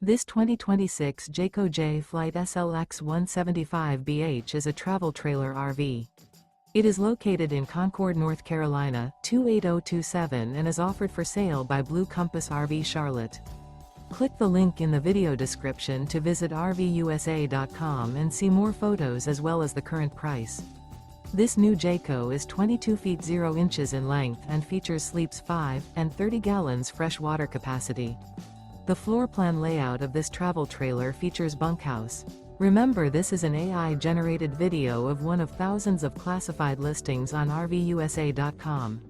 This 2026 Jayco Jay Flight SLX 175BH is a travel trailer RV. It is located in Concord, North Carolina, 28027 and is offered for sale by Blue Compass RV Charlotte. Click the link in the video description to visit RVUSA.com and see more photos as well as the current price. This new Jayco is 22 feet 0 inches in length and features sleeps 5 and 30 gallons fresh water capacity. The floor plan layout of this travel trailer features bunkhouse. Remember, this is an AI-generated video of one of thousands of classified listings on RVUSA.com.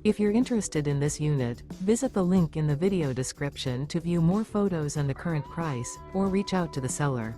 If you're interested in this unit, visit the link in the video description to view more photos and the current price, or reach out to the seller.